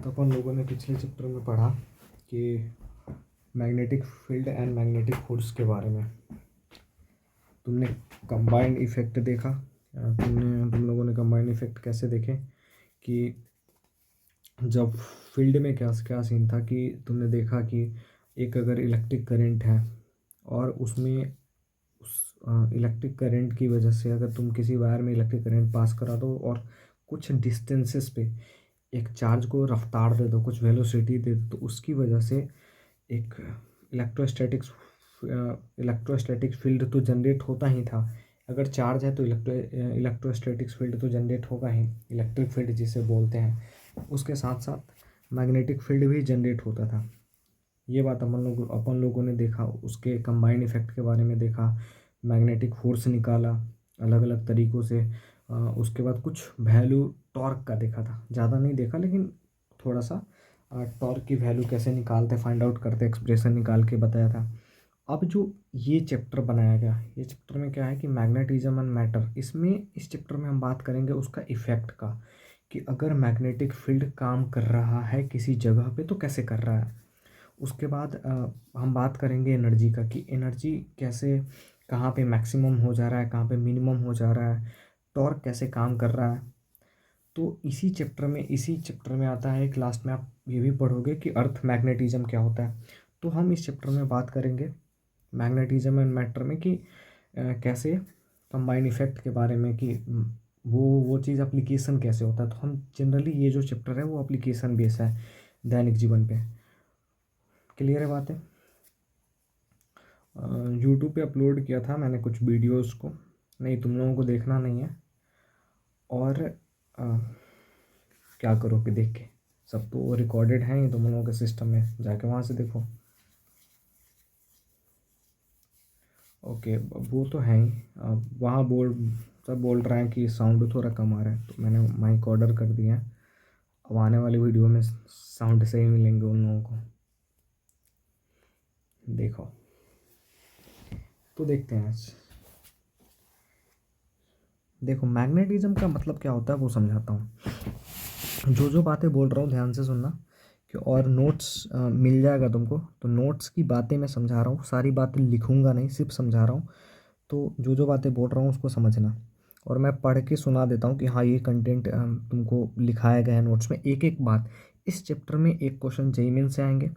तो अपन लोगों ने पिछले चैप्टर में पढ़ा कि magnetic field and magnetic force के बारे में। तुमने कंबाइंड इफेक्ट देखा। तुम लोगों ने कंबाइंड इफेक्ट कैसे देखे कि जब फील्ड में क्या क्या सीन था कि तुमने देखा कि एक अगर इलेक्ट्रिक करंट है और उसमें उस इलेक्ट्रिक करंट की वजह से अगर तुम किसी वायर में इलेक्ट्रिक करंट पास करा दो और कुछ डिस्टेंसेस पे एक चार्ज को रफ्तार दे दो, कुछ वेलोसिटी दे दो, तो उसकी वजह से एक इलेक्ट्रोस्टैटिक्स इलेक्ट्रोस्टैटिक फील्ड तो जनरेट होता ही था। अगर चार्ज है तो इलेक्ट्रोस्टैटिक्स फील्ड तो जनरेट होगा ही, इलेक्ट्रिक फील्ड जिसे बोलते हैं। उसके साथ साथ मैग्नेटिक फील्ड भी जनरेट होता था। ये बात अपन लोगों ने देखा, उसके कंबाइंड इफेक्ट के बारे में देखा, मैग्नेटिक फोर्स निकाला अलग अलग तरीक़ों से। उसके बाद कुछ वैल्यू टॉर्क का देखा था, ज़्यादा नहीं देखा लेकिन थोड़ा सा टॉर्क की वैल्यू कैसे निकालते फाइंड आउट करते, एक्सप्रेशन निकाल के बताया था। अब जो ये चैप्टर बनाया गया, ये चैप्टर में क्या है कि मैग्नेटिज्म एंड मैटर, इस चैप्टर में हम बात करेंगे उसका इफ़ेक्ट का, कि अगर मैग्नेटिक फील्ड काम कर रहा है किसी जगह पे तो कैसे कर रहा है। उसके बाद हम बात करेंगे एनर्जी का, कि एनर्जी कैसे, कहाँ पे मैक्सिमम हो जा रहा है, कहाँ पे मिनिमम हो जा रहा है, टॉर्क कैसे काम कर रहा है। तो इसी चैप्टर में आता है, एक लास्ट में आप ये भी पढ़ोगे कि अर्थ मैग्नेटिज्म क्या होता है। तो हम इस चैप्टर में बात करेंगे मैग्नेटिज्म एंड मैटर में कि कैसे कंबाइन इफेक्ट के बारे में, कि वो चीज़ एप्लीकेशन कैसे होता है। तो हम जनरली ये जो चैप्टर है वो एप्लीकेशन बेस है दैनिक जीवन पे। क्लियर है बात है। यूट्यूब पे अपलोड किया था मैंने कुछ वीडियोस को, नहीं तुम लोगों को देखना नहीं है। और क्या करोगे देख के, सब तो रिकॉर्डेड है ही तुम लोगों के सिस्टम में, जाके वहाँ से देखो। ओके, वो तो है ही। वहाँ सब बोल रहे हैं कि साउंड थोड़ा कम आ रहा है, तो मैंने माइक ऑर्डर कर दिया है। अब आने वाली वीडियो में साउंड सही मिलेंगे उन लोगों को। देखो तो देखते हैं आज। देखो मैग्नेटिज्म का मतलब क्या होता है वो समझाता हूँ। जो बातें बोल रहा हूँ ध्यान से सुनना, कि और नोट्स मिल जाएगा तुमको, तो नोट्स की बातें मैं समझा रहा हूँ, सारी बातें लिखूंगा नहीं, सिर्फ समझा रहा हूँ। तो जो बातें बोल रहा हूँ उसको समझना, और मैं पढ़ के सुना देता हूँ कि हाँ ये कंटेंट तुमको लिखाया गया है नोट्स में। एक एक बात, इस चैप्टर में एक क्वेश्चन जेईई मेंस से आएंगे,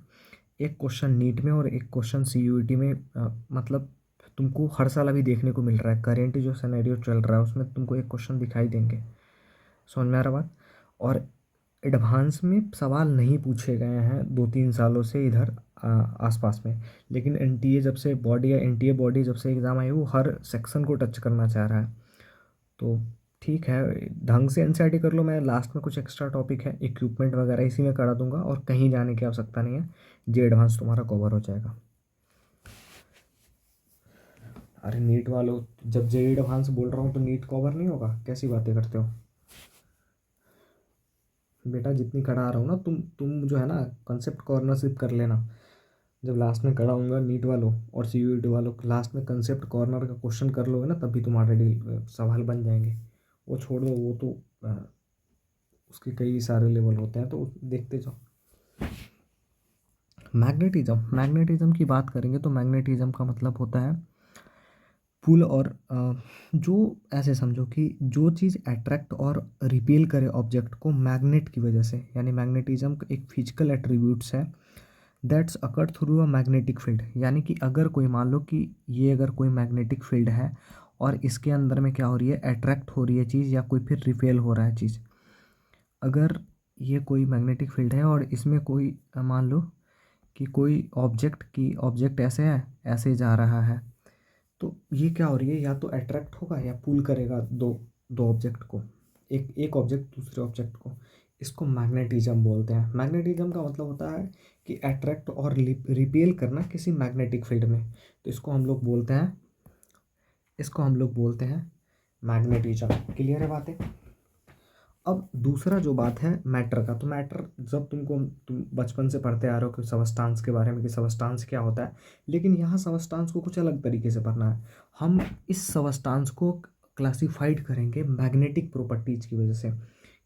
एक क्वेश्चन नीट में, और एक क्वेश्चन सीयूईटी में। मतलब तुमको हर साल अभी देखने को मिल रहा है, करेंट जो सिनेरियो चल रहा है उसमें तुमको एक क्वेश्चन दिखाई देंगे। समझ में आ रहा बात। और एडवांस में सवाल नहीं पूछे गए हैं 2-3 सालों से इधर आसपास में, लेकिन एनटीए जब से बॉडी, या एनटीए बॉडी जब से एग्ज़ाम आई, वो हर सेक्शन को टच करना चाह रहा है। तो ठीक है, ढंग से एनसीईआरटी कर लो। मैं लास्ट में कुछ एक्स्ट्रा टॉपिक है, इक्विपमेंट वगैरह इसी में करा दूंगा, और कहीं जाने की आवश्यकता नहीं है, जे एडवांस तुम्हारा कवर हो जाएगा। अरे नीट वालों, जब जे एडवांस बोल रहा हूँ तो नीट कवर नहीं होगा, कैसी बातें करते हो बेटा। जितनी करा रहा हूँ ना, तुम जो है ना कंसेप्ट कॉर्नरशिप कर लेना। जब लास्ट में कराऊंगा नीट वालों और सीयूईटी वालों, लास्ट में कंसेप्ट कॉर्नर का क्वेश्चन कर लोगे ना, तभी तुम्हारे सवाल बन जाएंगे। वो छोड़ दो, वो तो उसके कई सारे लेवल होते हैं, तो देखते जाओ। मैग्नेटिज्म की बात करेंगे तो मैग्नेटिज्म का मतलब होता है पुल, और जो ऐसे समझो कि जो चीज़ अट्रैक्ट और रिपेल करे ऑब्जेक्ट को मैग्नेट की वजह से, यानी मैग्नेटिज्म एक फिजिकल एट्रीब्यूट्स है that's occur through a magnetic field. यानी कि अगर कोई, मान लो कि ये अगर कोई मैग्नेटिक फील्ड है और इसके अंदर में क्या हो रही है, अट्रैक्ट हो रही है चीज़, या कोई फिर रिपेल हो रहा है चीज़। अगर ये कोई मैग्नेटिक फील्ड है और इसमें कोई, मान लो कि कोई ऑब्जेक्ट ऐसे है, ऐसे जा रहा है, तो ये क्या हो रही है, या तो अट्रैक्ट होगा या पुल करेगा दो दो ऑब्जेक्ट को, एक ऑब्जेक्ट दूसरे ऑब्जेक्ट को। इसको मैग्नेटिज्म बोलते हैं। मैग्नेटिज्म का मतलब होता है कि अट्रैक्ट और रिपेल करना किसी मैग्नेटिक फील्ड में। तो इसको हम लोग बोलते हैं मैग्नेटिज्म। क्लियर है बातें। अब दूसरा जो बात है मैटर का, तो मैटर जब तुम बचपन से पढ़ते आ रहे हो कि सबस्टांस के बारे में, कि सबस्टांस क्या होता है, लेकिन यहाँ सबस्टांस को कुछ अलग तरीके से पढ़ना है। हम इस सबस्टांस को क्लासिफाइड करेंगे मैग्नेटिक प्रॉपर्टीज की वजह से,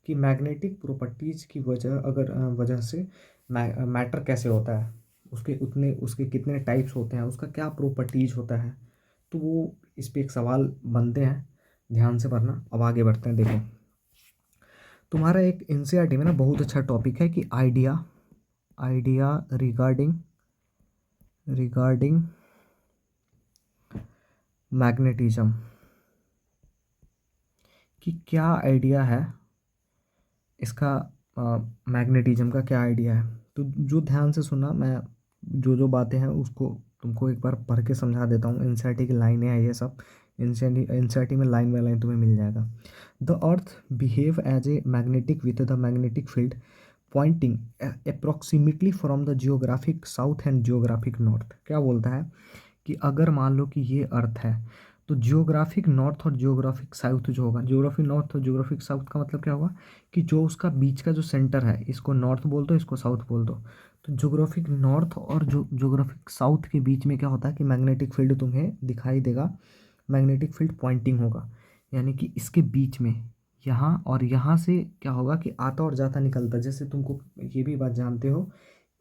कि मैग्नेटिक प्रॉपर्टीज़ की वजह से मैटर कैसे होता है, उसके कितने टाइप्स होते हैं, उसका क्या प्रॉपर्टीज़ होता है। तो वो इस पे एक सवाल बनते हैं, ध्यान से पढ़ना। अब आगे बढ़ते हैं। देखो, तुम्हारा एक एनसीईआरटी में ना बहुत अच्छा टॉपिक है कि आइडिया रिगार्डिंग मैग्नेटिज्म, कि क्या आइडिया है इसका, मैग्नेटिज्म का क्या आइडिया है। तो जो ध्यान से सुना, मैं जो बातें हैं उसको तुमको एक बार पढ़ के समझा देता हूँ। एनसीईआरटी की लाइनें हैं ये सब, एनसीईआरटी में लाइन बाय लाइन तुम्हें मिल जाएगा। The earth behave as a magnetic with the magnetic field pointing approximately from the geographic south and geographic north. क्या बोलता है कि अगर मान लो कि ये अर्थ है, तो जियोग्राफिक नॉर्थ और जियोग्राफिक साउथ जो होगा, जियोग्राफिक नॉर्थ और जियोग्राफिक साउथ का मतलब क्या होगा कि जो उसका बीच का जो सेंटर है, इसको नॉर्थ बोल दो, इसको साउथ बोल दो। तो जियोग्राफिक नॉर्थ और जो जियोग्राफिक साउथ के बीच में क्या होता है कि मैग्नेटिक फील्ड तुम्हें दिखाई देगा, मैग्नेटिक फील्ड पॉइंटिंग होगा। यानी कि इसके बीच में यहाँ और यहाँ से क्या होगा कि आता और जाता निकलता। जैसे तुमको ये भी बात जानते हो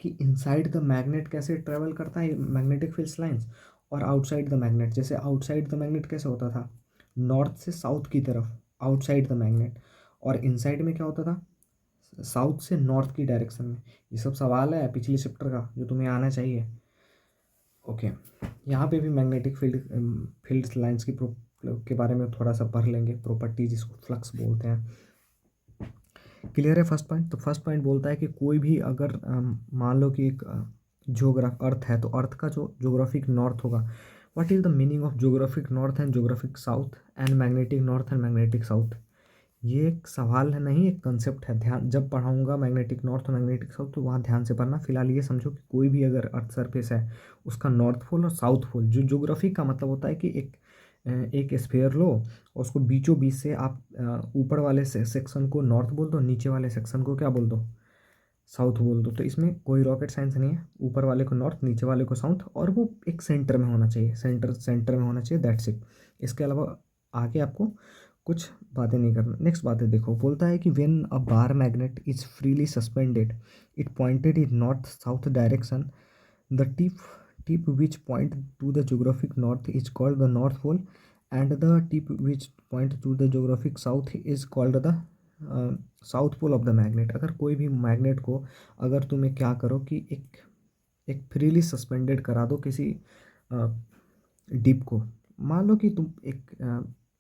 कि इनसाइड द मैग्नेट कैसे ट्रेवल करता है मैग्नेटिक फील्ड लाइंस, और आउटसाइड द मैग्नेट, जैसे आउटसाइड द मैग्नेट कैसे होता था, नॉर्थ से साउथ की तरफ आउटसाइड द मैग्नेट, और इनसाइड में क्या होता था, साउथ से नॉर्थ की डायरेक्शन में। ये सब सवाल है पिछले चैप्टर का जो तुम्हें आना चाहिए। ओके, यहाँ पे भी मैग्नेटिक फील्ड लाइंस के बारे में थोड़ा सा पढ़ लेंगे, प्रॉपर्टीज, जिसको फ्लक्स बोलते हैं। क्लियर है फर्स्ट पॉइंट। तो फर्स्ट पॉइंट बोलता है कि कोई भी अगर मान लो कि एक अर्थ है, तो अर्थ का जो जोग्राफिक नॉर्थ होगा, what is the meaning of geographic north and geographic south and magnetic north and magnetic south. ये एक सवाल है नहीं, एक कंसेप्ट है। ध्यान, जब पढ़ाऊंगा मैग्नेटिक नॉर्थ और मैग्नेटिक साउथ तो वहाँ ध्यान से पढ़ना। फिलहाल ये समझो कि कोई भी अगर अर्थ सरफेस है, उसका नॉर्थ पोल और साउथ पोल, जो ज्योग्राफी का मतलब होता है कि एक स्फेयर लो और उसको बीचों बीच से आप ऊपर वाले सेक्शन को नॉर्थ बोल दो, नीचे वाले सेक्शन को क्या बोल दो, साउथ बोल दो। तो इसमें कोई रॉकेट साइंस नहीं है, ऊपर वाले को नॉर्थ, नीचे वाले को साउथ, और वो एक सेंटर में होना चाहिए, सेंटर में होना चाहिए, दैट्स इट। इसके अलावा आगे आपको कुछ बातें नहीं करना। नेक्स्ट बातें देखो, बोलता है कि when a bar magnet is freely suspended it pointed in north south direction, the tip which point to the geographic north is called the north pole and the tip which point to the geographic south is called the south pole of the magnet. अगर कोई भी magnet को अगर तुम्हें क्या करो कि एक फ्रीली सस्पेंडेड करा दो किसी डिप को, मान लो कि तुम एक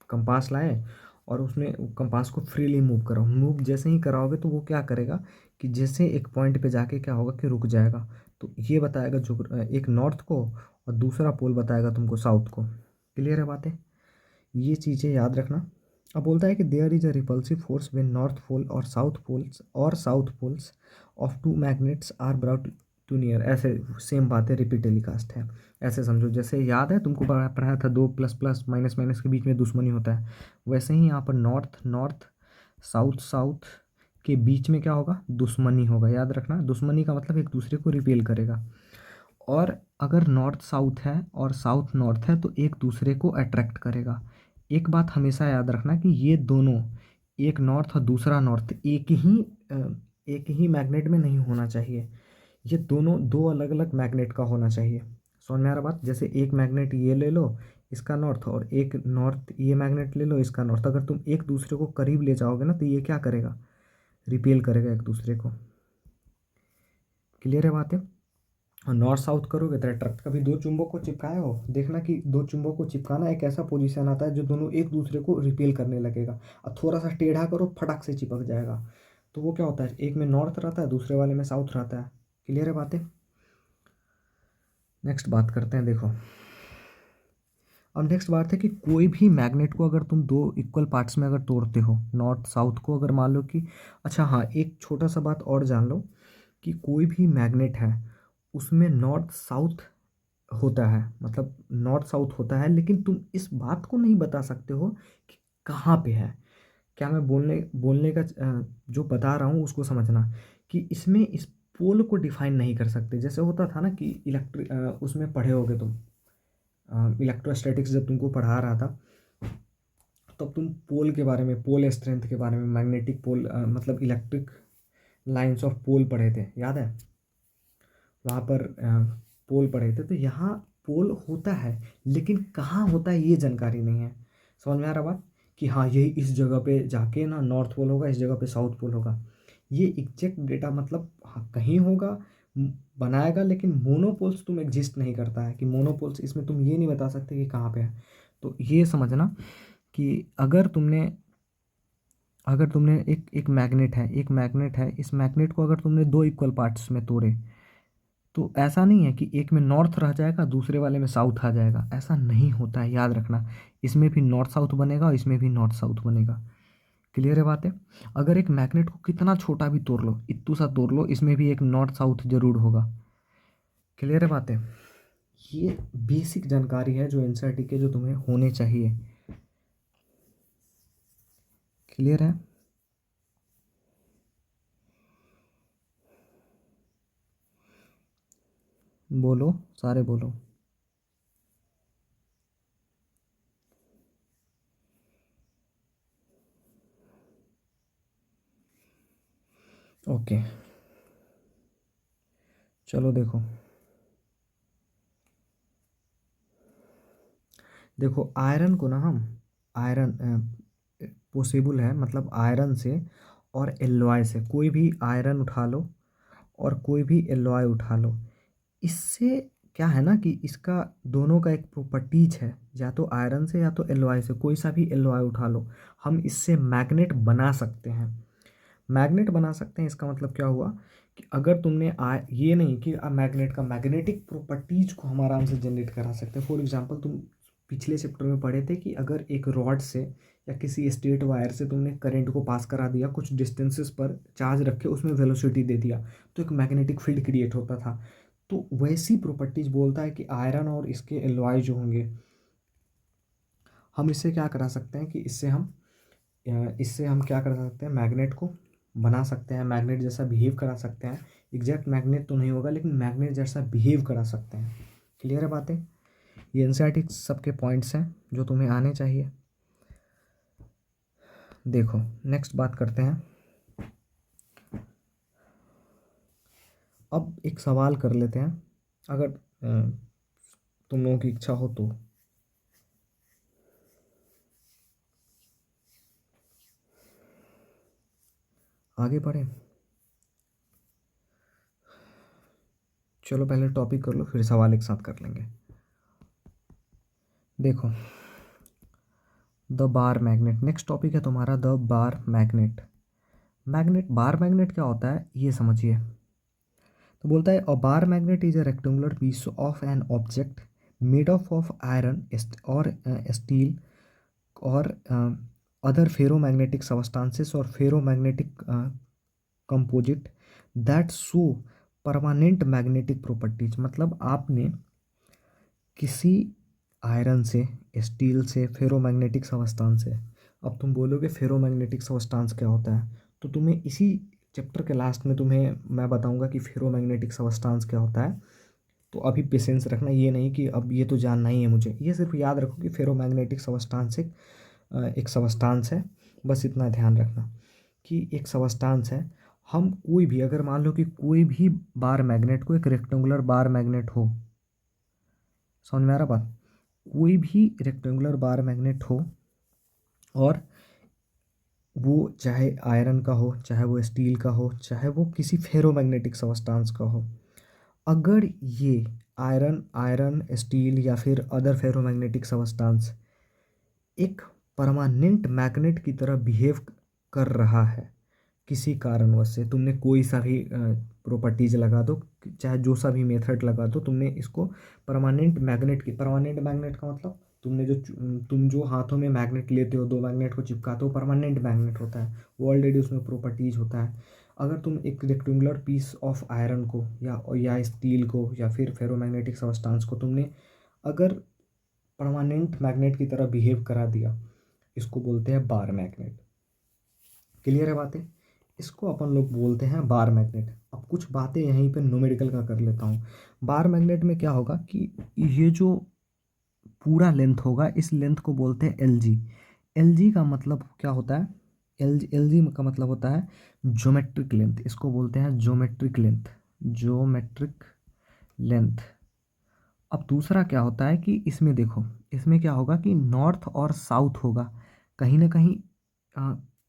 कंपास लाए और उसमें कंपास को फ्रीली मूव करो, मूव जैसे ही कराओगे तो वो क्या करेगा कि जैसे एक पॉइंट पे जाके क्या होगा कि रुक जाएगा। तो ये बताएगा जो एक नॉर्थ को, और दूसरा पोल बताएगा तुमको साउथ को। क्लियर है बातें, ये चीज़ें याद रखना। अब बोलता है कि there is a repulsive force when north pole और south poles of two magnets are brought to near. ऐसे सेम बातें रिपीट टेलीकास्ट है। ऐसे समझो, जैसे याद है तुमको पढ़ाया था दो प्लस प्लस माइनस माइनस के बीच में दुश्मनी होता है, वैसे ही यहाँ पर नॉर्थ नॉर्थ साउथ साउथ के बीच में क्या होगा, दुश्मनी होगा। याद रखना, दुश्मनी का मतलब एक दूसरे को रिपेल करेगा। और अगर नॉर्थ साउथ है और साउथ नॉर्थ है तो एक दूसरे को अट्रैक्ट करेगा। एक बात हमेशा याद रखना कि ये दोनों, एक नॉर्थ और दूसरा नॉर्थ, एक ही मैग्नेट में नहीं होना चाहिए। ये दोनों दो अलग अलग मैग्नेट का होना चाहिए। समझ में आ रहा बात। जैसे एक मैग्नेट ये ले लो इसका नॉर्थ, और एक नॉर्थ ये मैग्नेट ले लो इसका नॉर्थ। अगर तुम एक दूसरे को करीब ले जाओगे ना तो ये क्या करेगा, रिपेल करेगा एक दूसरे को। क्लियर है बात है। और नॉर्थ साउथ करोगे तो अट्रैक्ट, कभी दो चुंबक को चिपकाए हो, देखना कि दो चुंबक को चिपकाना एक ऐसा पोजीशन आता है जो दोनों एक दूसरे को रिपेल करने लगेगा। और थोड़ा सा टेढ़ा करो, फटाक से चिपक जाएगा। तो वो क्या होता है, एक में नॉर्थ रहता है, दूसरे वाले में साउथ रहता है। क्लियर है बातें। नेक्स्ट बात करते हैं। देखो, अब नेक्स्ट बात है कि कोई भी मैग्नेट को अगर तुम दो इक्वल पार्ट्स में अगर तोड़ते हो, नॉर्थ साउथ को, अगर मान लो कि, अच्छा हाँ, एक छोटा सा बात और जान लो कि कोई भी मैग्नेट है उसमें नॉर्थ साउथ होता है, मतलब नॉर्थ साउथ होता है, लेकिन तुम इस बात को नहीं बता सकते हो कि कहाँ पे है। क्या मैं बोलने का जो बता रहा हूँ उसको समझना, कि इसमें इस पोल को डिफाइन नहीं कर सकते। जैसे होता था ना कि उसमें पढ़े होगे तुम, इलेक्ट्रोस्टैटिक्स जब तुमको पढ़ा रहा था तब तुम पोल के बारे में, पोल स्ट्रेंथ के बारे में, मैग्नेटिक पोल मतलब इलेक्ट्रिक लाइंस ऑफ पोल पढ़े थे, याद है? वहाँ पर पोल पढ़े थे। तो यहाँ पोल होता है, लेकिन कहाँ होता है ये जानकारी नहीं है। समझ में आ रहा बात? कि हाँ यही इस जगह पे जाके ना नॉर्थ पोल होगा, इस जगह पे साउथ पोल होगा, ये एग्जैक्ट डेटा मतलब हाँ कहीं होगा बनाएगा, लेकिन मोनोपोल्स तुम एग्जिस्ट नहीं करता है कि मोनोपोल्स, इसमें तुम ये नहीं बता सकते कि कहाँ पे है। तो ये समझना कि अगर तुमने एक मैग्नेट है, इस मैग्नेट को अगर तुमने दो इक्वल पार्ट्स में तोड़े, तो ऐसा नहीं है कि एक में नॉर्थ रह जाएगा दूसरे वाले में साउथ आ जाएगा, ऐसा नहीं होता है, याद रखना। इसमें भी नॉर्थ साउथ बनेगा और इसमें भी नॉर्थ साउथ बनेगा। क्लियर है बात है? अगर एक मैग्नेट को कितना छोटा भी तोड़ लो, इतू सा तोड़ लो, इसमें भी एक नॉर्थ साउथ जरूर होगा। क्लियर है बात है? ये बेसिक जानकारी है जो एनसीईआरटी के जो तुम्हें होने चाहिए। क्लियर है? बोलो, सारे बोलो। ओके, चलो देखो, देखो आयरन को ना हम, आयरन पॉसिबल है मतलब आयरन से और एलॉय से, कोई भी आयरन उठा लो और कोई भी एलॉय उठा लो, इससे क्या है ना कि इसका दोनों का एक प्रॉपर्टीज है, या तो आयरन से या तो एलॉय से, कोई सा भी एलॉय उठा लो, हम इससे मैग्नेट बना सकते हैं। मैग्नेट बना सकते हैं, इसका मतलब क्या हुआ कि अगर तुमने ये नहीं कि मैग्नेट का मैग्नेटिक प्रॉपर्टीज को हम आराम से जनरेट करा सकते हैं। फॉर एग्जांपल तुम पिछले चैप्टर में पढ़े थे कि अगर एक रॉड से या किसी स्ट्रेट वायर से तुमने करंट को पास करा दिया, कुछ डिस्टेंसेस पर चार्ज रखे, उसमें वेलोसिटी दे दिया, तो एक मैग्नेटिक फील्ड क्रिएट होता था। तो वैसी प्रॉपर्टीज बोलता है कि आयरन और इसके एलॉय जो होंगे, हम इससे क्या करा सकते हैं कि इससे हम क्या कर सकते हैं, मैग्नेट को बना सकते हैं, मैग्नेट जैसा बिहेव करा सकते हैं। एग्जैक्ट मैग्नेट तो नहीं होगा, लेकिन मैग्नेट जैसा बिहेव करा सकते हैं। क्लियर है बातें? ये एनसीईआरटी सबके पॉइंट्स हैं जो तुम्हें आने चाहिए। देखो नेक्स्ट बात करते हैं। अब एक सवाल कर लेते हैं, अगर तुम लोगों की इच्छा हो तो। आगे बढ़ें? चलो पहले टॉपिक कर लो, फिर सवाल एक साथ कर लेंगे। देखो, the bar magnet, next topic है तुम्हारा the bar magnet. Bar magnet क्या होता है ये समझिए। तो बोलता है a bar magnet is a rectangular piece of an object made of iron or steel or other ferromagnetic substances or ferromagnetic composite that show permanent magnetic properties. मतलब आपने किसी आयरन से, स्टील से, फेरोमैग्नेटिक सबस्टांस से, अब तुम बोलोगे ferromagnetic substance क्या होता है, तो तुम्हें इसी चैप्टर के लास्ट में तुम्हें मैं बताऊंगा कि फेरोमैग्नेटिक सबस्टांस क्या होता है। तो अभी पेशेंस रखना, ये नहीं कि अब ये तो जानना ही है मुझे, ये सिर्फ याद रखो कि फेरोमैग्नेटिक सबस्टांस एक सबस्टांस है। बस इतना ध्यान रखना कि एक सबस्टांस है। हम कोई भी, अगर मान लो कि कोई भी बार मैग्नेट को, एक रेक्टेंगुलर बार मैग्नेट हो, समझ में आ रहा बात? कोई भी रेक्टेंगुलर बार मैग्नेट हो और वो चाहे आयरन का हो, चाहे वो स्टील का हो, चाहे वो किसी फेरोमैग्नेटिक सबस्टांस का हो, अगर ये आयरन आयरन स्टील या फिर अदर फेरोमैग्नेटिक सबस्टांस एक परमानेंट मैग्नेट की तरह बिहेव कर रहा है, किसी कारणवश से तुमने कोई सा भी प्रॉपर्टीज लगा दो, चाहे जो सा भी मेथड लगा दो, तुमने इसको परमानेंट मैग्नेट का मतलब तुम जो हाथों में मैग्नेट लेते हो, दो मैग्नेट को चिपकाते हो, परमानेंट मैग्नेट होता है वो, ऑलरेडी उसमें प्रॉपर्टीज होता है। अगर तुम एक रेक्टेंगुलर पीस ऑफ आयरन को या स्टील को या फिर फेरोमैग्नेटिक सबस्टांस को तुमने अगर परमानेंट मैग्नेट की तरह बिहेव करा दिया, इसको बोलते हैं बार मैग्नेट। क्लियर है बातें? इसको अपन लोग बोलते हैं बार मैग्नेट। अब कुछ बातें यहीं पे न्यूमेरिकल का कर लेता हूँ। बार मैग्नेट में क्या होगा कि ये जो पूरा लेंथ होगा, इस लेंथ को बोलते हैं एल जी। LG का मतलब क्या होता है? LG का मतलब होता है ज्योमेट्रिक लेंथ, इसको बोलते हैं ज्योमेट्रिक लेंथ, ज्योमेट्रिक लेंथ। अब दूसरा क्या होता है कि इसमें देखो, इसमें क्या होगा कि नॉर्थ और साउथ होगा, कहीं ना कहीं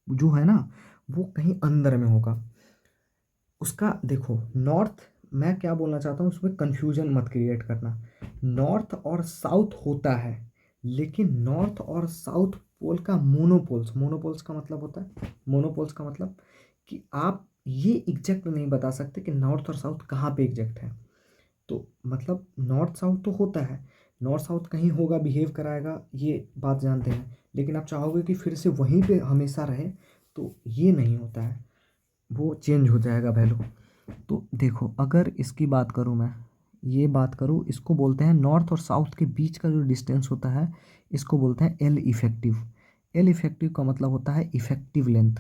जो है ना वो कहीं अंदर में होगा उसका। देखो नॉर्थ, मैं क्या बोलना चाहता हूँ उसमें कंफ्यूजन मत क्रिएट करना। नॉर्थ और साउथ होता है, लेकिन नॉर्थ और साउथ पोल का मोनोपोल्स, मोनोपोल्स का मतलब होता है, मोनोपोल्स का मतलब कि आप ये एग्जैक्ट नहीं बता सकते कि नॉर्थ और साउथ कहाँ पे एग्जैक्ट है। तो मतलब नॉर्थ साउथ तो होता है, नॉर्थ साउथ कहीं होगा, बिहेव कराएगा, ये बात जानते हैं, लेकिन आप चाहोगे कि फिर से वहीं पे हमेशा रहे, तो ये नहीं होता है, वो चेंज हो जाएगा वैल्यू। तो देखो अगर इसकी बात करूँ मैं, ये बात करूँ, इसको बोलते हैं नॉर्थ और साउथ के बीच का जो डिस्टेंस होता है इसको बोलते हैं एल इफेक्टिव। एल इफेक्टिव का मतलब होता है इफेक्टिव लेंथ,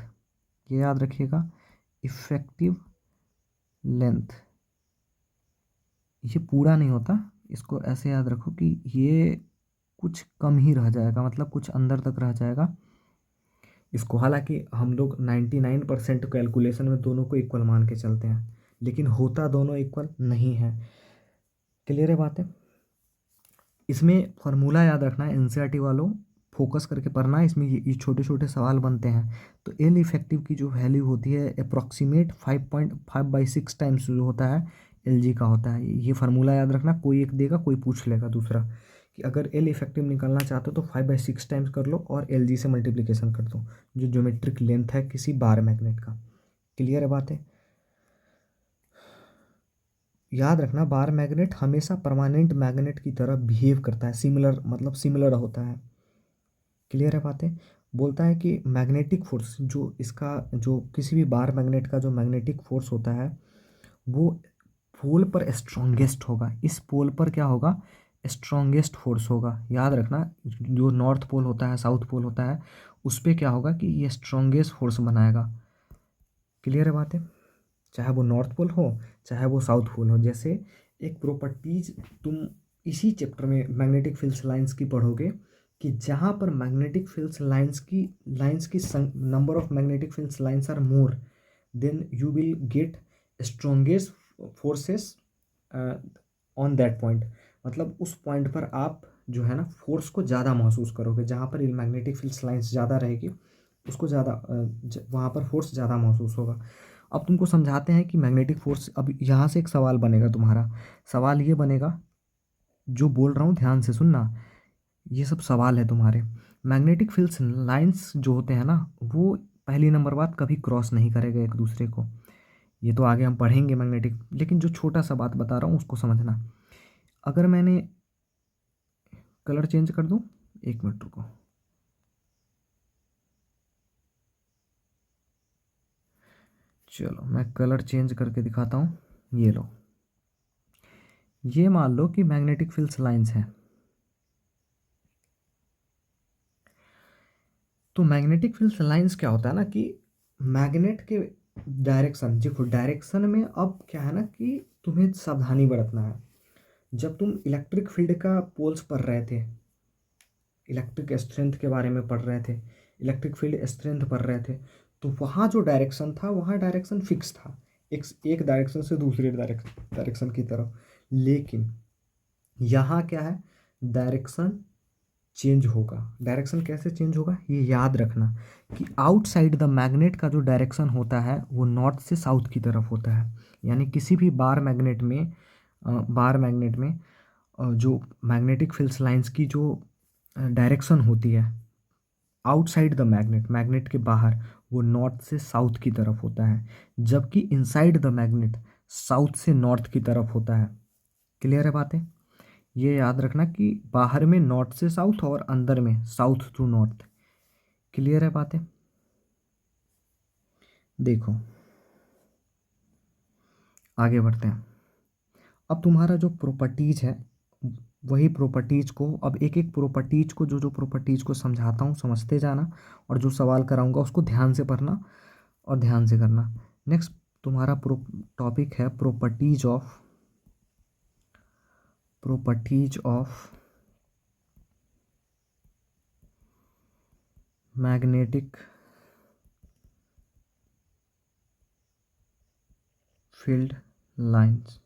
ये याद रखिएगा, इफेक्टिव लेंथ। ये पूरा नहीं होता, इसको ऐसे याद रखो कि ये कुछ कम ही रह जाएगा, मतलब कुछ अंदर तक रह जाएगा इसको। हालांकि हम लोग 99% कैलकुलेशन में दोनों को इक्वल मान के चलते हैं, लेकिन होता दोनों इक्वल नहीं है। क्लियर है बात है? इसमें फार्मूला याद रखना है, एनसीईआरटी वालों फोकस करके पढ़ना है, इसमें ये छोटे छोटे सवाल बनते हैं। तो एल इफेक्टिव की जो वैल्यू होती है अप्रॉक्सीमेट 5.5/6 टाइम्स जो होता है LG का होता है। ये फार्मूला याद रखना, कोई एक देगा कोई पूछ लेगा दूसरा कि अगर एल इफेक्टिव निकालना चाहते हो तो 5/6 टाइम्स कर लो और LG से मल्टीप्लिकेशन कर दो, जो ज्योमेट्रिक लेंथ है किसी बार मैग्नेट का। क्लियर है बात है? याद रखना बार मैग्नेट हमेशा परमानेंट मैग्नेट की तरह बिहेव करता है, सिमिलर मतलब सिमिलर होता है। क्लियर है बातें? बोलता है कि मैग्नेटिक फोर्स जो इसका, जो किसी भी बार मैग्नेट का जो मैग्नेटिक फोर्स होता है वो पोल पर स्ट्रॉन्गेस्ट होगा। इस पोल पर क्या होगा? स्ट्रॉन्गेस्ट फोर्स होगा। याद रखना, जो नॉर्थ पोल होता है साउथ पोल होता है उस पर क्या होगा कि ये स्ट्रॉन्गेस्ट फोर्स बनाएगा। क्लियर है बातें? चाहे वो नॉर्थ पोल हो चाहे वो साउथ पोल हो। जैसे एक प्रॉपर्टीज तुम इसी चैप्टर में मैग्नेटिक फील्ड्स लाइंस की पढ़ोगे कि जहाँ पर मैग्नेटिक फील्ड्स लाइंस की number of magnetic fields lines are more, then you will get strongest forces on that point. मतलब उस पॉइंट पर आप जो है ना फोर्स को ज़्यादा महसूस करोगे, जहाँ पर मैग्नेटिक फील्ड्स लाइंस ज़्यादा रहेगी उसको ज़्यादा वहाँ पर फोर्स ज़्यादा महसूस होगा। अब तुमको समझाते हैं कि मैग्नेटिक फोर्स, अब यहाँ से एक सवाल बनेगा तुम्हारा, सवाल ये बनेगा, जो बोल रहा हूँ ध्यान से सुनना, ये सब सवाल है तुम्हारे। मैग्नेटिक फील्ड्स लाइंस जो होते हैं ना वो पहली नंबर बात कभी क्रॉस नहीं करेगा एक दूसरे को, ये तो आगे हम पढ़ेंगे मैग्नेटिक, लेकिन जो छोटा सा बात बता रहा हूँ उसको समझना। अगर मैंने कलर चेंज कर दूँ, एक मिनट रुको, चलो मैं कलर चेंज करके दिखाता हूँ। ये लो, ये मान लो कि मैग्नेटिक फील्ड्स लाइंस हैं। तो मैग्नेटिक फील्ड लाइंस क्या होता है ना कि मैग्नेट के डायरेक्शन, देखो डायरेक्शन में अब क्या है ना कि तुम्हें सावधानी बरतना है। जब तुम इलेक्ट्रिक फील्ड का पोल्स पढ़ रहे थे, इलेक्ट्रिक स्ट्रेंथ के बारे में पढ़ रहे थे, इलेक्ट्रिक फील्ड स्ट्रेंथ पढ़ रहे थे, तो वहाँ जो डायरेक्शन था वहाँ डायरेक्शन फिक्स था, एक डायरेक्शन से दूसरे डायरेक्शन की तरफ। लेकिन यहाँ क्या है, डायरेक्शन चेंज होगा। डायरेक्शन कैसे चेंज होगा ये याद रखना कि आउटसाइड द मैग्नेट का जो डायरेक्शन होता है वो नॉर्थ से साउथ की तरफ होता है। यानी किसी भी बार मैग्नेट में जो मैग्नेटिक फील्ड्स लाइंस की जो डायरेक्शन होती है आउटसाइड द मैग्नेट, मैग्नेट के बाहर, वो नॉर्थ से साउथ की तरफ होता है, जबकि इनसाइड द मैग्नेट साउथ से नॉर्थ की तरफ होता है। क्लियर है बातें? ये याद रखना कि बाहर में नॉर्थ से साउथ और अंदर में साउथ टू नॉर्थ। क्लियर है बातें? देखो आगे बढ़ते हैं। अब तुम्हारा जो प्रॉपर्टीज है वही प्रॉपर्टीज को, अब एक एक प्रॉपर्टीज को, जो जो प्रॉपर्टीज को समझाता हूँ समझते जाना, और जो सवाल कराऊंगा उसको ध्यान से पढ़ना और ध्यान से करना। नेक्स्ट तुम्हारा टॉपिक है properties of magnetic field lines.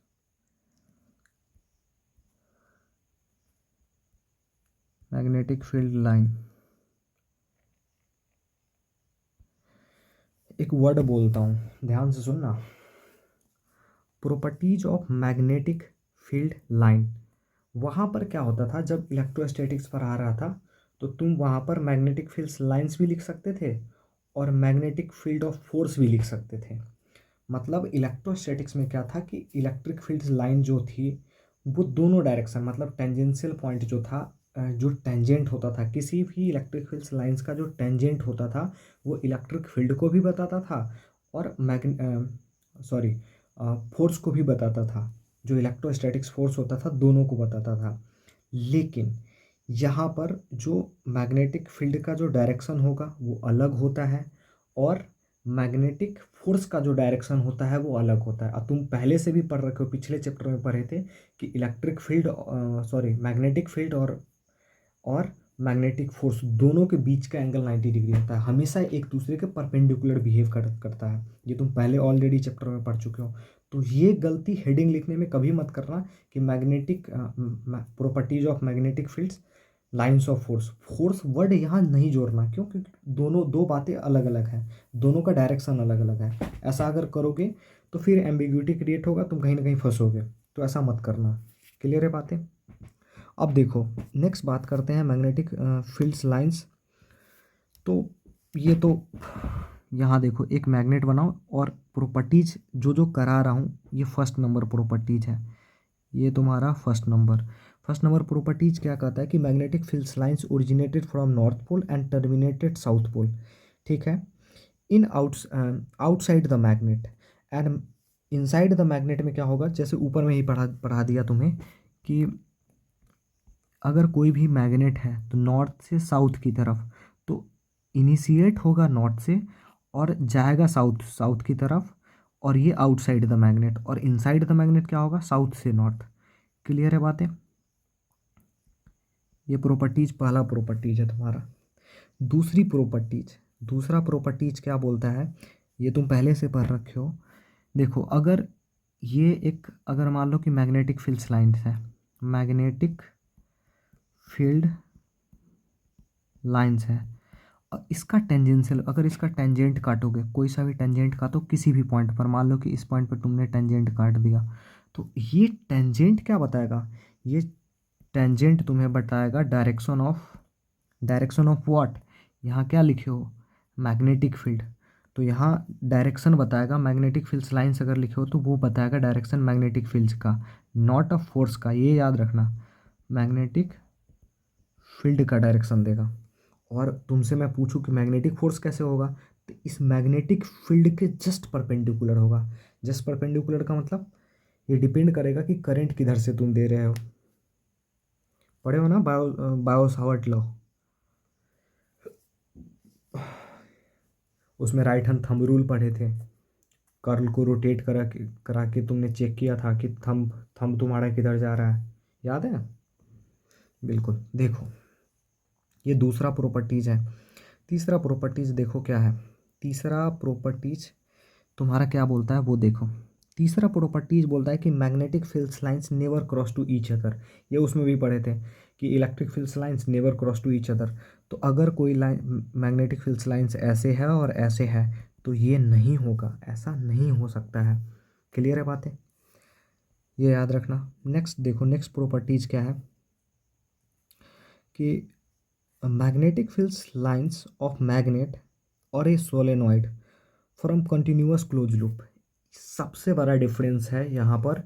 Magnetic field line, एक वर्ड बोलता हूँ, ध्यान से सुनना। Properties of magnetic field line. वहाँ पर क्या होता था, जब इलेक्ट्रोस्टैटिक्स पर आ रहा था तो तुम वहाँ पर मैग्नेटिक फील्ड लाइंस भी लिख सकते थे और मैग्नेटिक फील्ड ऑफ फोर्स भी लिख सकते थे। मतलब इलेक्ट्रोस्टैटिक्स में क्या था कि इलेक्ट्रिक फील्ड लाइन जो थी वो दोनों डायरेक्शन, मतलब टेंजेंशियल पॉइंट जो था, जो टेंजेंट होता था किसी भी इलेक्ट्रिक फील्ड लाइंस का, जो टेंजेंट होता था वो इलेक्ट्रिक फील्ड को भी बताता था और सॉरी फोर्स को भी बताता था। जो इलेक्ट्रोस्टैटिक्स फोर्स होता था दोनों को बताता था। लेकिन यहाँ पर जो मैग्नेटिक फील्ड का जो डायरेक्शन होगा वो अलग होता है और मैग्नेटिक फोर्स का जो डायरेक्शन होता है वो अलग होता है। अब तुम पहले से भी पढ़ रखे हो, पिछले चैप्टर में पढ़े थे कि electric field sorry magnetic field और मैग्नेटिक फोर्स दोनों के बीच का एंगल 90 डिग्री होता है, हमेशा एक दूसरे के परपेंडिकुलर बिहेव करता है। ये तुम पहले ऑलरेडी चैप्टर में पढ़ चुके हो। तो ये गलती हेडिंग लिखने में कभी मत करना कि magnetic properties of magnetic fields lines of force. Force word यहाँ नहीं जोड़ना, क्यों? क्योंकि दोनों दो बातें अलग अलग हैं, दोनों का डायरेक्शन अलग अलग है। ऐसा अगर करोगे तो फिर एम्बिग्यूटी क्रिएट होगा, तुम कहीं ना कहीं फंसोगे। तो ऐसा मत करना। क्लियर है बातें? अब देखो नेक्स्ट बात करते हैं मैग्नेटिक फील्ड्स लाइंस। तो ये तो यहाँ देखो एक मैग्नेट बनाओ और प्रॉपर्टीज जो जो करा रहा हूँ ये फर्स्ट नंबर प्रॉपर्टीज है। ये तुम्हारा फर्स्ट नंबर प्रॉपर्टीज क्या कहता है कि magnetic fields lines originated from north pole and terminated south pole. ठीक है। In outside the magnet and inside the magnet में क्या होगा, जैसे ऊपर में ही पढ़ा दिया तुम्हें कि अगर कोई भी मैग्नेट है तो नॉर्थ से साउथ की तरफ, तो इनिशिएट होगा नॉर्थ से और जाएगा साउथ की तरफ, और ये आउटसाइड द मैग्नेट। और इनसाइड द मैग्नेट क्या होगा, साउथ से नॉर्थ। क्लियर है बातें? ये प्रॉपर्टीज पहला प्रॉपर्टीज है तुम्हारा। दूसरा प्रॉपर्टीज क्या बोलता है, ये तुम पहले से पढ़ रखे हो। देखो अगर ये एक, अगर मान लो कि मैग्नेटिक फील्ड्स लाइंस है, मैग्नेटिक फील्ड लाइंस है, और इसका टेंजेंशियल, अगर इसका टेंजेंट काटोगे, कोई सा भी टेंजेंट काटो किसी भी पॉइंट पर, मान लो कि इस पॉइंट पर तुमने टेंजेंट काट दिया, तो ये टेंजेंट क्या बताएगा, ये टेंजेंट तुम्हें बताएगा डायरेक्शन ऑफ व्हाट। यहाँ क्या लिखे हो, मैग्नेटिक फील्ड, तो यहाँ डायरेक्शन बताएगा। मैग्नेटिक फील्ड्स लाइंस अगर लिखे हो तो वो बताएगा डायरेक्शन मैग्नेटिक फील्ड्स का, नॉट ऑफ फोर्स का, ये याद रखना। मैग्नेटिक फील्ड का डायरेक्शन देगा। और तुमसे मैं पूछूं कि मैग्नेटिक फोर्स कैसे होगा, तो इस मैग्नेटिक फील्ड के जस्ट परपेंडिकुलर होगा। जस्ट परपेंडिकुलर का मतलब ये डिपेंड करेगा कि करंट किधर से तुम दे रहे हो। पढ़े हो ना बायो सावर्ट लॉ, उसमें राइट हैंड थंब रूल पढ़े थे। कर्ल को रोटेट करा के तुमने चेक किया था कि थंब तुम्हारा किधर जा रहा है, याद है? बिल्कुल। देखो ये दूसरा प्रॉपर्टीज है। तीसरा प्रॉपर्टीज देखो क्या है। तीसरा प्रॉपर्टीज तुम्हारा क्या बोलता है वो देखो। तीसरा प्रॉपर्टीज बोलता है कि magnetic fields lines never cross to each other. ये उसमें भी पढ़े थे कि electric fields lines never cross to each other. तो अगर कोई लाइन मैग्नेटिक फील्ड्स लाइंस ऐसे है और ऐसे है तो ये नहीं होगा, ऐसा नहीं हो सकता है। क्लियर है बातें? ये याद रखना। नेक्स्ट देखो, नेक्स्ट प्रॉपर्टीज क्या है कि magnetic fields lines of magnet और a solenoid from continuous close loop. सबसे बड़ा डिफरेंस है यहाँ पर,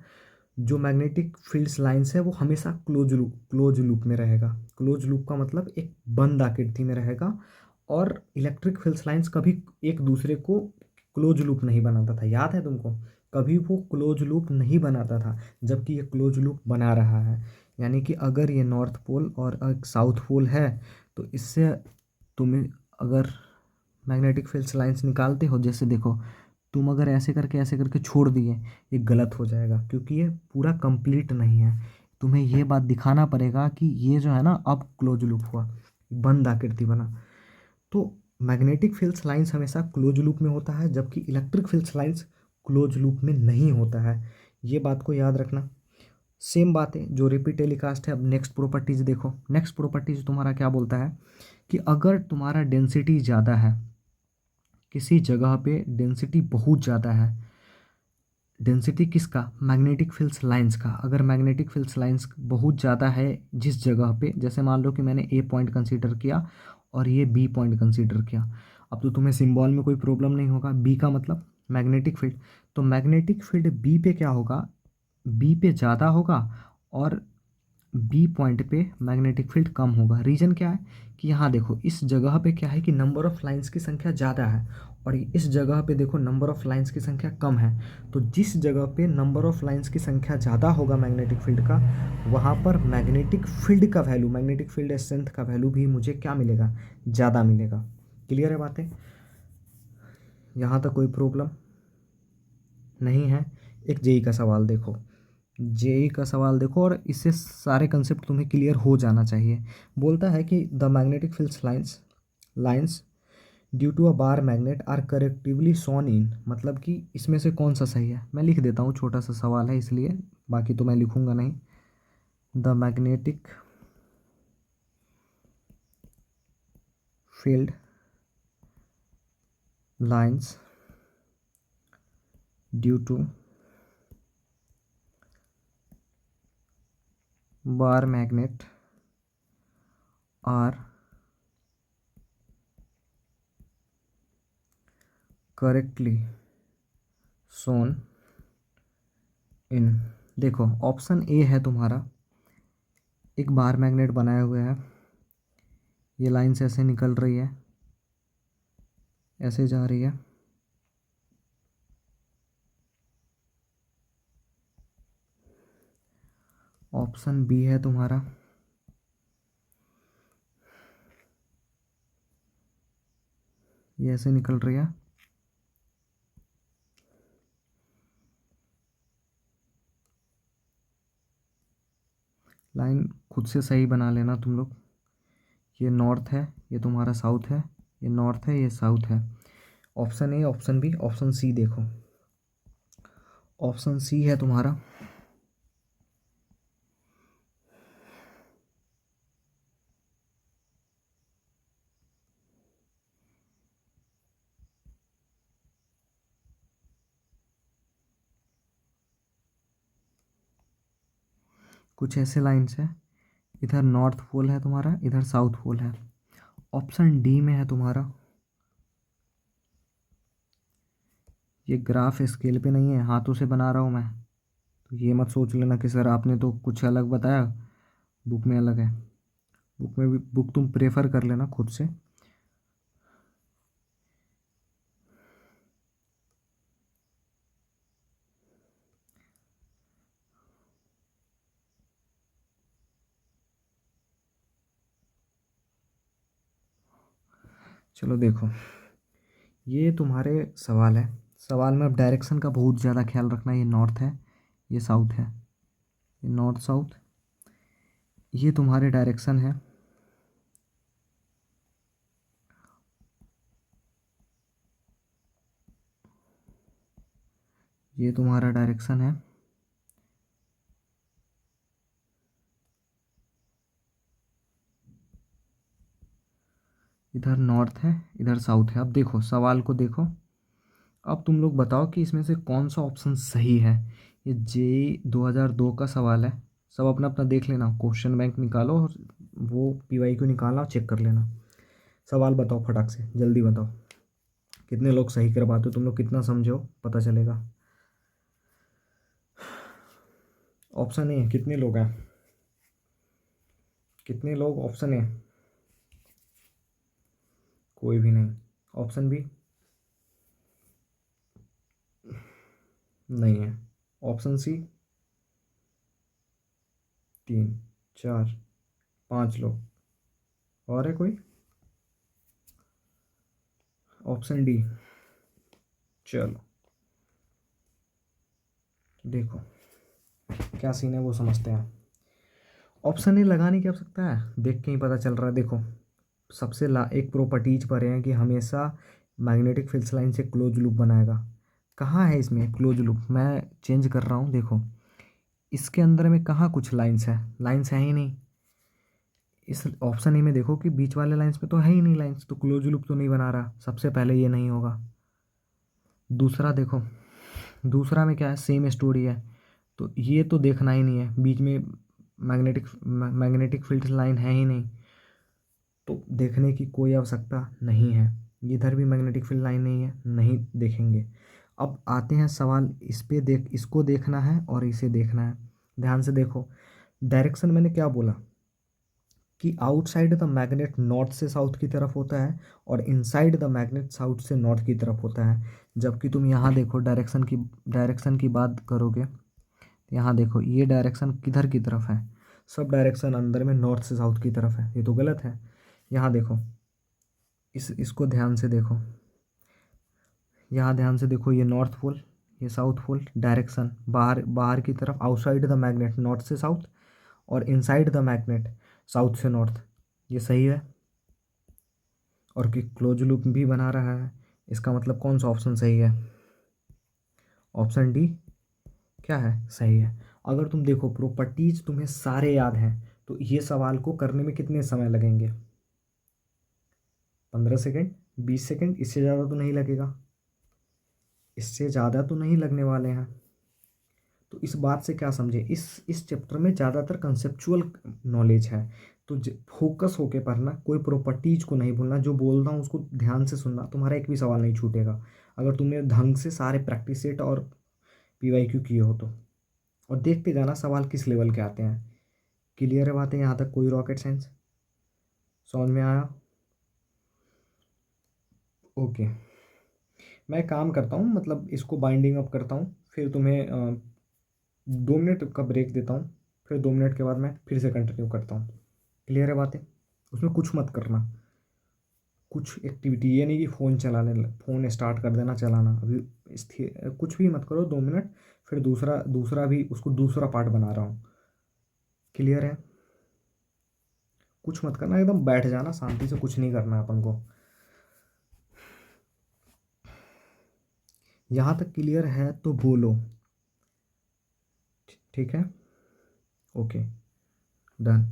जो मैग्नेटिक फील्ड्स लाइंस है वो हमेशा क्लोज लूप में रहेगा। क्लोज लूप का मतलब एक बंद आकृति में रहेगा, और इलेक्ट्रिक फील्ड्स लाइंस कभी एक दूसरे को क्लोज लूप नहीं बनाता था, याद है तुमको? कभी वो क्लोज लूप नहीं बनाता था, जबकि ये क्लोज लूप बना रहा है। यानी कि अगर ये नॉर्थ पोल और साउथ पोल है तो इससे तुम्हें अगर मैग्नेटिक फील्ड्स लाइंस निकालते हो, जैसे देखो तुम अगर ऐसे करके छोड़ दिए, ये गलत हो जाएगा क्योंकि ये पूरा कंप्लीट नहीं है। तुम्हें ये बात दिखाना पड़ेगा कि ये जो है ना अब क्लोज लूप हुआ, बंद आकृति बना। तो मैग्नेटिक फील्ड्स लाइंस हमेशा क्लोज लूप में होता है, जबकि electric fields lines close loop में नहीं होता है। ये बात को याद रखना। सेम बात है जो रिपीट टेलीकास्ट है। अब नेक्स्ट प्रॉपर्टीज देखो। नेक्स्ट प्रॉपर्टीज तुम्हारा क्या बोलता है कि अगर तुम्हारा डेंसिटी ज़्यादा है, किसी जगह पे डेंसिटी बहुत ज़्यादा है, डेंसिटी किसका, मैग्नेटिक फील्ड्स लाइंस का, अगर मैग्नेटिक फील्ड्स लाइंस बहुत ज़्यादा है जिस जगह पे, जैसे मान लो कि मैंने ए पॉइंट कंसीडर किया और ये बी पॉइंट कंसीडर किया। अब तो तुम्हें सिंबल में कोई प्रॉब्लम नहीं होगा। बी का मतलब मैग्नेटिक फील्ड, तो मैग्नेटिक फील्ड बी पे क्या होगा, बी पे ज़्यादा होगा और बी पॉइंट पे मैग्नेटिक फील्ड कम होगा। रीज़न क्या है कि यहाँ देखो इस जगह पे क्या है कि नंबर ऑफ़ लाइंस की संख्या ज़्यादा है और इस जगह पे देखो नंबर ऑफ़ लाइंस की संख्या कम है। तो जिस जगह पे नंबर ऑफ़ लाइंस की संख्या ज़्यादा होगा मैग्नेटिक फील्ड का, वहाँ पर मैग्नेटिक फील्ड का वैल्यू, मैग्नेटिक फील्ड स्ट्रेंथ का वैल्यू भी मुझे क्या मिलेगा, ज़्यादा मिलेगा। क्लियर है बातें? यहाँ तक कोई प्रॉब्लम नहीं है। एक जेई का सवाल देखो। जेई का सवाल देखो और इससे सारे कंसेप्ट तुम्हें क्लियर हो जाना चाहिए। बोलता है कि the magnetic fields lines due to a bar magnet are correctively shown in, मतलब कि इसमें से कौन सा सही है। मैं लिख देता हूँ, छोटा सा सवाल है इसलिए, बाकी तो मैं लिखूंगा नहीं। The magnetic field lines due to bar magnet are correctly shown in. देखो ऑप्शन ए है तुम्हारा, एक बार मैग्नेट बनाए हुए है, ये लाइन से ऐसे निकल रही है, ऐसे जा रही है, ऑप्शन बी है तुम्हारा, ये ऐसे निकल रही है, लाइन खुद से सही बना लेना तुम लोग। ये नॉर्थ है, ये तुम्हारा साउथ है, ये नॉर्थ है, ये साउथ है। Option A, option B, option C देखो। ऑप्शन सी है तुम्हारा, कुछ ऐसे लाइन्स है, इधर नॉर्थ पोल है तुम्हारा, इधर साउथ पोल है। ऑप्शन डी में है तुम्हारा, ये ग्राफ स्केल पे नहीं है, हाथों से बना रहा हूँ मैं, तो ये मत सोच लेना कि सर आपने तो कुछ अलग बताया, बुक में अलग है। बुक में भी, बुक तुम प्रेफर कर लेना खुद से। चलो देखो, ये तुम्हारे सवाल है। सवाल में अब डायरेक्शन का बहुत ज़्यादा ख्याल रखना। ये नॉर्थ है, ये साउथ है, ये नॉर्थ साउथ, ये तुम्हारे डायरेक्शन है। ये तुम्हारा डायरेक्शन है, इधर नॉर्थ है, इधर साउथ है। अब देखो सवाल को देखो, अब तुम लोग बताओ कि इसमें से कौन सा ऑप्शन सही है। ये जे 2002 का सवाल है। सब अपना अपना देख लेना, क्वेश्चन बैंक निकालो और वो पीवाईक्यू निकालना, चेक कर लेना। सवाल बताओ फटाक से, जल्दी बताओ। कितने लोग सही करवाते हो तुम लोग, कितना समझो पता चलेगा। ऑप्शन ए कितने लोग हैं, कितने लोग ऑप्शन ए, कोई भी नहीं। ऑप्शन बी नहीं है। ऑप्शन सी 3, 4, 5 लोग और है कोई। Option D. चलो देखो क्या सीन है वो समझते हैं। ऑप्शन ए लगाने की आवश्यकता है, देख के ही पता चल रहा है। देखो एक प्रॉपर्टीज पढ़े हैं कि हमेशा मैग्नेटिक फील्ड लाइन से क्लोज लूप बनाएगा। कहाँ है इसमें क्लोज लूप? मैं चेंज कर रहा हूँ, देखो इसके अंदर में कहाँ कुछ लाइंस है, लाइंस है ही नहीं। इस ऑप्शन ए में देखो कि बीच वाले लाइंस में तो है ही नहीं लाइंस, तो क्लोज लूप तो नहीं बना रहा, सबसे पहले ये नहीं होगा। दूसरा देखो, दूसरा में क्या है, सेम स्टोरी है, तो ये तो देखना ही नहीं है, बीच में मैग्नेटिक फील्ड लाइन है ही नहीं, तो देखने की कोई आवश्यकता नहीं है। इधर भी मैग्नेटिक फील्ड लाइन नहीं है, नहीं देखेंगे। अब आते हैं सवाल इस पे, इसको देखना है और इसे देखना है। ध्यान से देखो, डायरेक्शन मैंने क्या बोला कि आउटसाइड द मैग्नेट नॉर्थ से साउथ की तरफ होता है और इनसाइड द मैग्नेट साउथ से नॉर्थ की तरफ होता है। जबकि तुम यहाँ देखो डायरेक्शन की बात करोगे, यहाँ देखो ये डायरेक्शन किधर की तरफ है, सब डायरेक्शन अंदर में नॉर्थ से साउथ की तरफ है, ये तो गलत है। यहाँ देखो, इसको ध्यान से देखो, यहाँ ध्यान से देखो, ये नॉर्थ पोल, ये साउथ पोल, डायरेक्शन बाहर बाहर की तरफ, आउटसाइड द मैग्नेट नॉर्थ से साउथ और इनसाइड द मैग्नेट साउथ से नॉर्थ, ये सही है। और कि क्लोज लूप भी बना रहा है, इसका मतलब कौन सा ऑप्शन सही है? ऑप्शन डी क्या है, सही है। अगर तुम देखो प्रॉपर्टीज तुम्हें सारे याद हैं, तो ये सवाल को करने में कितने समय लगेंगे? 15 सेकेंड, 20 सेकेंड, इससे ज़्यादा तो नहीं लगेगा, इससे ज़्यादा तो नहीं लगने वाले हैं। तो इस बात से क्या समझे, इस चैप्टर में ज़्यादातर कंसेप्चुअल नॉलेज है, तो फोकस होके पढ़ना, कोई प्रॉपर्टीज को नहीं भूलना, जो बोल रहा हूँ उसको ध्यान से सुनना, तुम्हारा एक भी सवाल नहीं छूटेगा अगर तुमने ढंग से सारे प्रैक्टिस सेट और पीवाईक्यू किए हो तो। और देखते जाना सवाल किस लेवल के आते हैं। क्लियर है बातें यहाँ तक? कोई रॉकेट साइंस समझ में आया? ओके, मैं काम करता हूँ, मतलब इसको बाइंडिंग अप करता हूँ, फिर तुम्हें 2 मिनट का ब्रेक देता हूँ, फिर 2 मिनट के बाद मैं फिर से कंटिन्यू करता हूँ। क्लियर है बातें? उसमें कुछ मत करना, कुछ एक्टिविटी, ये नहीं कि फ़ोन स्टार्ट कर देना चलाना, अभी स्थिर कुछ भी मत करो, 2 मिनट, फिर दूसरा दूसरा भी उसको दूसरा पार्ट बना रहा हूँ। क्लियर है? कुछ मत करना, एकदम बैठ जाना शांति से, कुछ नहीं करना अपन को। यहाँ तक क्लियर है तो बोलो, ठीक है? Okay, done.